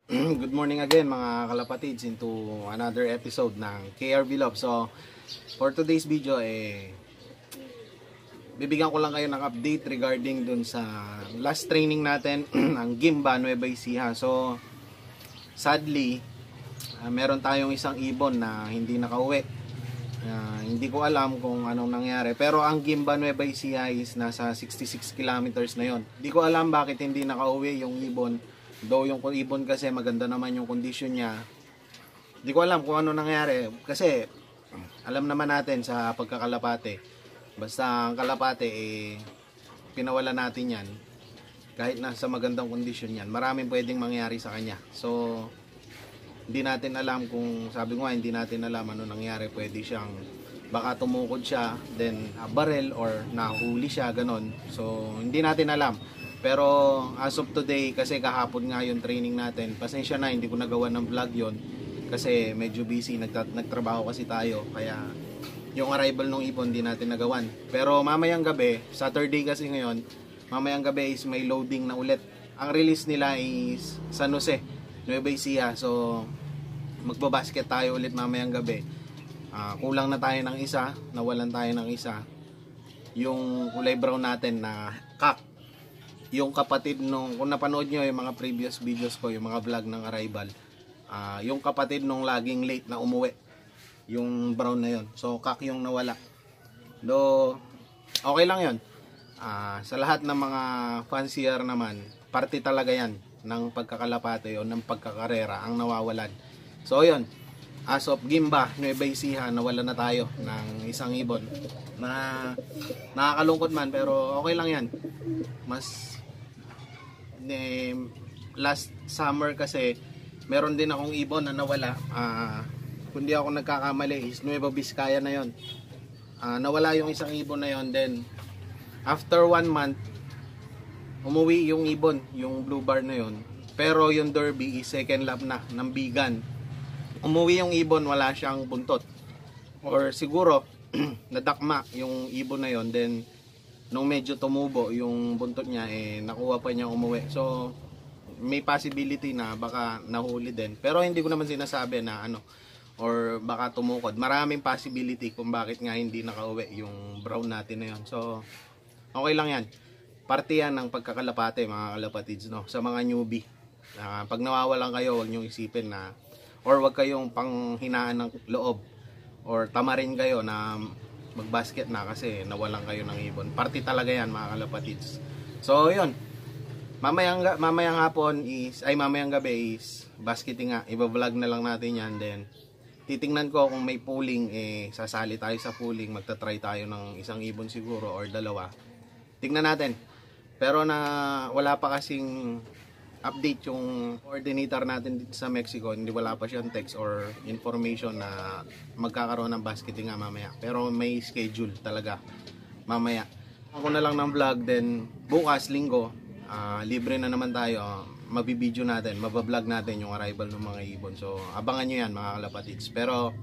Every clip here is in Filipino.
Good morning again mga kalapatids into another episode ng KRV Love. So, for today's video bibigyan ko lang kayo ng update regarding dun sa last training natin ang Gimba Nueva Ecija. So, sadly, meron tayong isang ibon na hindi nakauwi. Hindi ko alam kung anong nangyari, pero ang Gimba Nueva Ecija is nasa 66 kilometers na yon. Hindi ko alam bakit hindi nakauwi yung ibon. Though yung ibon kasi maganda naman yung condition niya. Hindi ko alam kung ano nangyari. Kasi alam naman natin sa pagkakalapate. Basta ang kalapate pinawala natin yan. Kahit nasa magandang kondisyon yan. Maraming pwedeng mangyari sa kanya. So hindi natin alam kung, sabi ko nga, hindi natin alam ano nangyari. Pwede siyang, baka tumukod siya, then barrel or nahuli siya, ganon. So hindi natin alam. Pero as of today, kasi kahapon nga yung training natin, pasensya na, hindi ko nagawa ng vlog yon kasi medyo busy, nagtrabaho kasi tayo, kaya yung arrival ng ibon di natin nagawan. Pero mamayang gabi, Saturday kasi ngayon, mamayang gabi is may loading na ulit. Ang release nila is San Jose, Nueva Ecija. So magbabasket tayo ulit mamayang gabi. Kulang na tayo ng isa, nawalan tayo ng isa. Yung kulay brown natin na kak, yung kapatid nung, kung napanood nyo yung mga previous videos ko, yung mga vlog ng arrival, yung kapatid nung laging late na umuwi, yung brown na yon. So kak yung nawala. Do okay lang yon. Sa lahat ng mga fancier naman, parte talaga yan ng pagkakalapate o ng pagkakarera ang nawawalan. So yon, as of Gimba Nueva Ecija, nawala na tayo ng isang ibon na nakakalungkot man, pero okay lang yan. Mas last summer kasi meron din akong ibon na nawala. Kundi ako nagkakamali is Nueva Vizcaya na yon. Nawala yung isang ibon na yon, then after 1 month umuwi yung ibon, yung blue bar na yon. Pero yung derby is second lap na ng bigan. Umuwi yung ibon, wala siyang buntot, or siguro nadakma yung ibon na yon, then nung medyo tumubo yung buntot niya, nakuha pa niya umuwi. So may possibility na baka nahuli din, pero hindi ko naman sinasabi na ano, or baka tumukod. Maraming possibility kung bakit nga hindi nakauwi yung brown natin na yun. So okay lang yan, parte yan ng pagkakalapate mga kalapatids, no? Sa mga newbie, pag nawawalan kayo, huwag nyo isipin na, or huwag kayong panghinaan ng loob or tamarin kayo na magbasket na kasi nawalan kayo ng ibon. Party talaga yan mga kalapatids. So yun, mamayang hapon is, mamayang gabi is basketing nga. Iba-vlog na lang natin yan. Then titingnan ko kung may pooling, sasali tayo sa pooling. Magta-try tayo ng isang ibon siguro or dalawa. Tingnan natin. Pero na wala pa kasing update yung coordinator natin dito sa Mexico. Hindi, wala pa siyang text or information na magkakaroon ng basketing nga mamaya. Pero may schedule talaga mamaya. Ako na lang ng vlog, then bukas linggo, libre na naman tayo. Mabibideo natin, mabablog natin yung arrival ng mga ibon. So abangan nyo yan mga kalapatids. Pero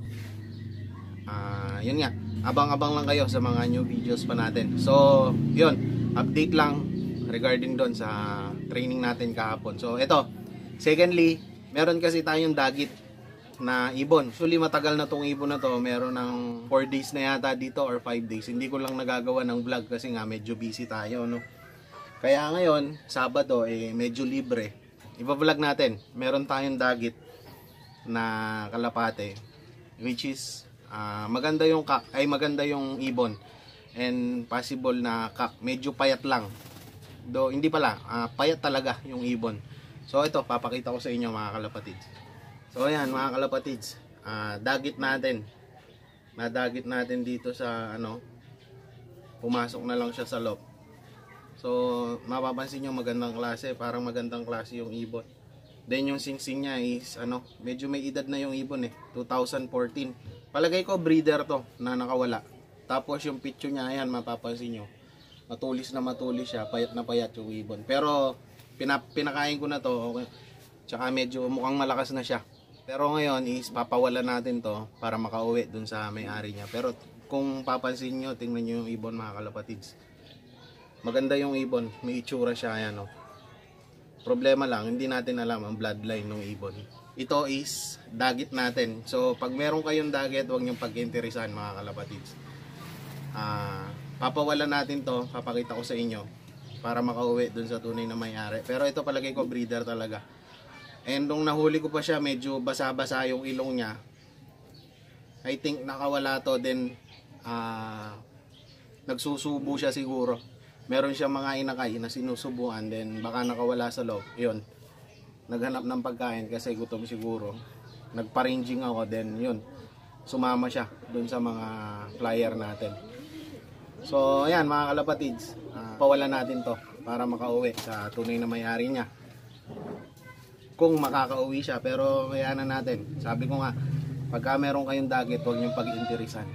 yun nga, abang-abang lang kayo sa mga new videos pa natin. So yun, update lang regarding doon sa training natin kahapon. So ito, secondly, meron kasi tayong dagit na ibon. Actually matagal na tong ibon na to, meron ng 4 days na yata dito or 5 days. Hindi ko lang nagagawa ng vlog kasi nga medyo busy tayo, no? Kaya ngayon, Sabado, medyo libre. Iba-vlog natin. Meron tayong dagit na kalapate, which is maganda yung kak, maganda yung ibon, and possible na kak, medyo payat lang. Do hindi pala, payat talaga yung ibon. So ito, papakita ko sa inyo mga kalapatids. So ayan mga kalapatids, dagit natin. Nadagit natin dito sa ano, pumasok na lang siya sa loob. So mapapansin nyo magandang klase, parang magandang klase yung ibon. Then yung singsing niya is ano, medyo may edad na yung ibon 2014. Palagay ko breeder to na nakawala. Tapos yung picture niya, ayan mapapansin nyo, matulis na matulis siya, payat na payat yung ibon. Pero pinakain ko na to, okay. Tsaka medyo mukhang malakas na siya. Pero ngayon is papawalan natin to para makauwi dun sa may-ari niya. Pero kung papansin nyo, tingnan nyo yung ibon mga kalapatids. Maganda yung ibon, may itsura siya, ayan, oh. Problema lang, hindi natin alam ang bloodline ng ibon. Ito is dagit natin. So pag meron kayong dagit, huwag niyong pag-interesan mga kalapatids. Papawalan natin to, papakita ko sa inyo para makauwi dun sa tunay na may-ari. Pero ito palagay ko breeder talaga. And nung nahuli ko pa siya, medyo basa-basa yung ilong niya. I think nakawala to, then nagsusubo siya siguro. Meron siya mga inakay na sinusubuan, then baka nakawala sa loob. Yun, naghanap ng pagkain kasi gutom siguro. Nagpa-ranging ako, then yun, sumama siya dun sa mga flyer natin. So ayan mga kalapatids, pawalan natin to para makauwi sa tunay na may-ari niya. Kung makakauwi siya, pero kayanan natin. Sabi ko nga, pagka meron kayong dagit, huwag niyong pag-interesan.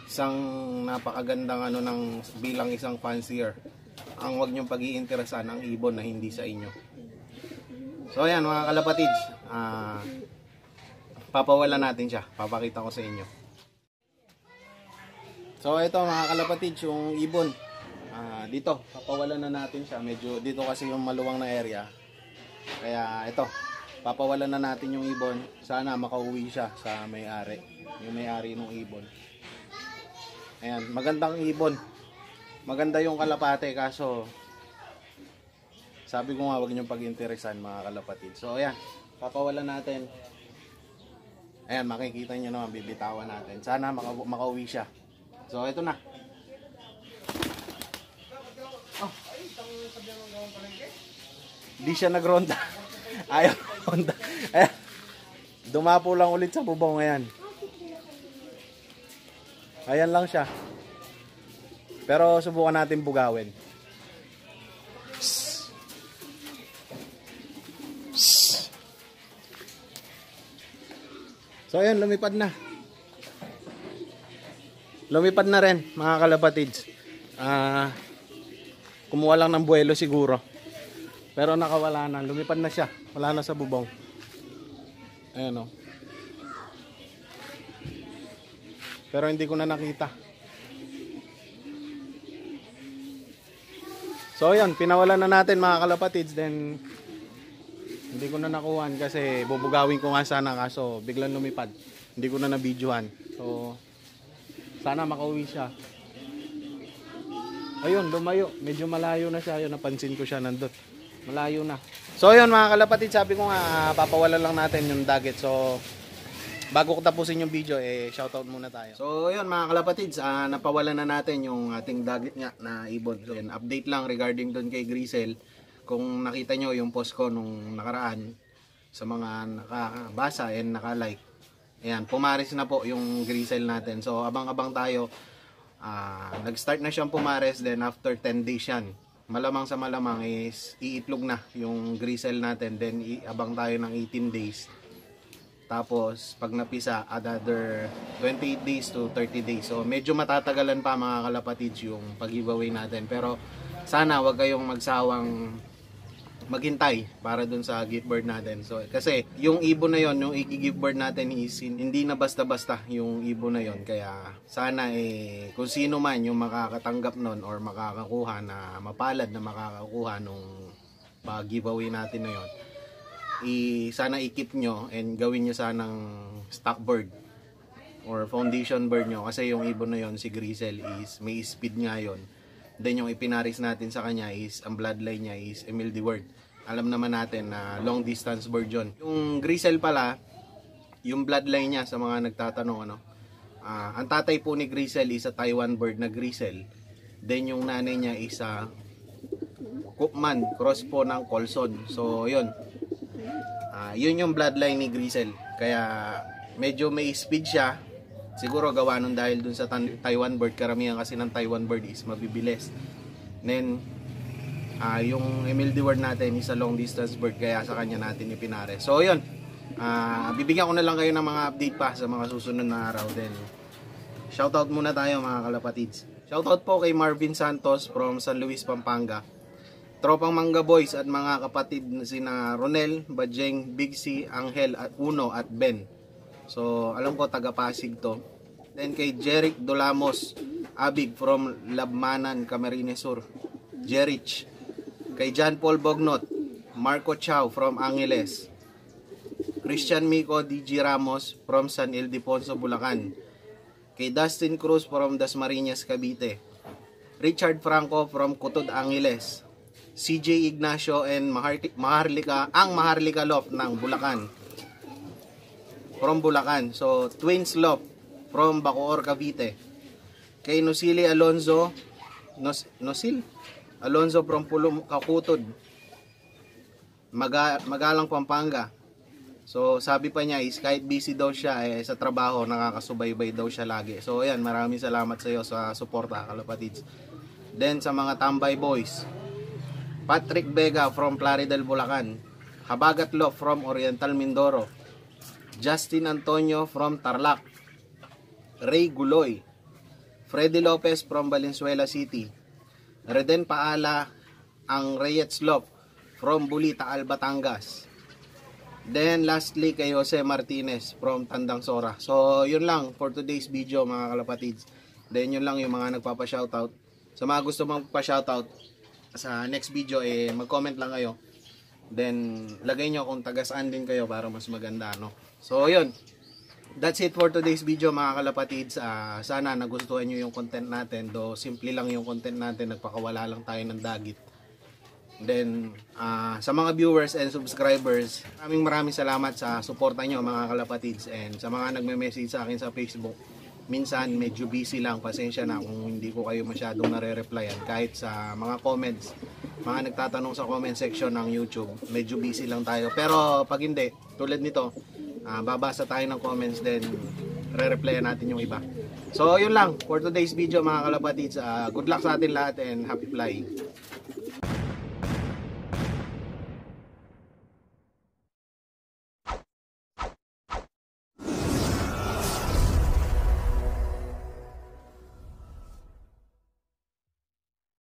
Isang napakagandang bilang isang fancier, ang huwag niyong pag-iinteresan ang ibon na hindi sa inyo. So ayan mga kalapatids, papawalan natin siya, papakita ko sa inyo. So ito mga kalapatids, yung ibon, dito papawalan na natin siya. Medyo dito kasi yung maluwang na area, kaya ito papawalan na natin yung ibon. Sana makauwi siya sa may-ari, yung may-ari ng ibon. Ayan, magandang ibon. Maganda yung kalapate, kaso sabi ko nga, huwag niyong pag-interesan mga kalapatid. So ayan, papawalan natin. Ayan, makikita niyo naman, bibitawan natin. Sana makauwi siya. So ito na. Oh. Di siya nagronda. Ayaw ronda. Ayan. Dumapo lang ulit sa bubong. Ayan. Ayan lang siya. Pero subukan natin bugawin. So ayan, lumipad na. Lumipad na rin mga kalapatids. Kumuha lang ng buwelo siguro. Pero nakawala na. Lumipad na siya. Wala na sa bubong. Ayan o. Pero hindi ko na nakita. So ayan, pinawalan na natin mga kalapatids. Then hindi ko na nakuhan kasi bubugawin ko nga sana, kaso biglang lumipad. Hindi ko na na-videohan. So sana makauwi siya. Ayun, lumayo. Medyo malayo na siya. Ayun, napansin ko siya nandun. Malayo na. So ayun mga kalapatids, sabi ko nga papawalan lang natin yung dagit. So bago ko tapusin yung video, shoutout muna tayo. So ayun mga kalapatids, napawalan na natin yung ating dagit nga na ibon. So, yun, update lang regarding doon kay Grisel. Kung nakita nyo yung post ko nung nakaraan, sa mga nakabasa and nakalike, ayan, pumaris na po yung Grisel natin. So abang-abang tayo. Nag-start na siyang pumares, then after 10 days yan, malamang sa malamang is iitlog na yung Grisel natin. Then abang tayo ng 18 days. Tapos pag napisa, another 28 days to 30 days. So medyo matatagalan pa mga kalapatids yung pag-giveaway natin. Pero sana wag kayong magsawang maghintay para dun sa gift bird natin. So kasi yung ibon na yon, yung i-gift bird natin is hindi na basta-basta yung ibon na yon. Kaya sana kung sino man yung makakatanggap nun or makakakuha na mapalad na makakakuha nung pag-giveaway natin na yon, sana i-keep nyo and gawin nyo sanang stock bird or foundation bird nyo, kasi yung ibon na yon, si Grisel, is may speed nga yon. Then yung ipinaris natin sa kanya is, ang bloodline niya is Emil Deward. Alam naman natin na long distance bird yun. Yung Grisel pala, yung bloodline niya, sa mga nagtatanong ang tatay po ni Grisel is a Taiwan bird na Grisel. Then yung nanay niya is a Koopman, cross po ng Colson. So yun, yun yung bloodline ni Grisel. Kaya medyo may speed siya. Siguro gawa nun dahil dun sa Taiwan bird. Karamihan kasi ng Taiwan bird is mabibilis. Then yung Emil Deward natin is a long distance bird, kaya sa kanya natin ipinare. So yun, bibigyan ko na lang kayo ng mga update pa sa mga susunod na araw. Then shoutout muna tayo mga kalapatids. Shoutout po kay Marvin Santos from San Luis, Pampanga. Tropang Mangga Boys at mga kapatid na sina Ronel, Bajeng, Big C, Angel, at Uno at Ben. So alam ko taga Pasig to. Then kay Jeric Dolamos Abig from Labmanan, Camarines Sur, Jerich. Kay John Paul Bognot, Marco Chow from Angeles. Christian Mico DG Ramos from San Ildefonso, Bulacan. Kay Dustin Cruz from Dasmariñas, Cavite. Richard Franco from Cutod, Angeles. CJ Ignacio and Maharlika Loft ng Bulacan. From Bulacan. So, Twins Loft from Bacoor, Cavite. Kay Nosili Alonzo Alonzo from Pulong, Kakutod. Magalang, Pampanga. So, sabi pa niya is kahit busy daw siya sa trabaho, nakakasubaybay daw siya lagi. So, ayan, maraming salamat sa iyo sa suporta, kalapatids. Then, sa mga Tambay Boys, Patrick Vega from Plaridel, Bulacan. Habagat Lo from Oriental, Mindoro. Justin Antonio from Tarlac. Ray Guloy. Freddy Lopez from Valenzuela City. Reden Paala ang Reyes Lop from Bulita, Batangas. Then lastly kay Jose Martinez from Tandang Sora. So yun lang for today's video mga kalapatids. Then yun lang yung mga nagpapa-shoutout. Sa mga gusto magpa-shoutout sa next video mag-comment lang kayo. Then lagay nyo kung taga-saan din kayo para mas maganda, no? So yun. That's it for today's video mga kalapatids. Sana nagustuhan nyo yung content natin. Do simple lang yung content natin, nagpakawala lang tayo ng dagit. Then sa mga viewers and subscribers, maraming salamat sa suporta nyo mga kalapatids. And sa mga nagme-message sa akin sa Facebook, minsan medyo busy lang, pasensya na kung hindi ko kayo masyadong nare-replyan. Kahit sa mga comments, mga nagtatanong sa comment section ng YouTube, medyo busy lang tayo. Pero pag hindi, tulad nito, babasa tayo ng comments, then re-replyan natin yung iba. So yun lang for today's video mga kalapatids. Good luck sa atin lahat and happy flying.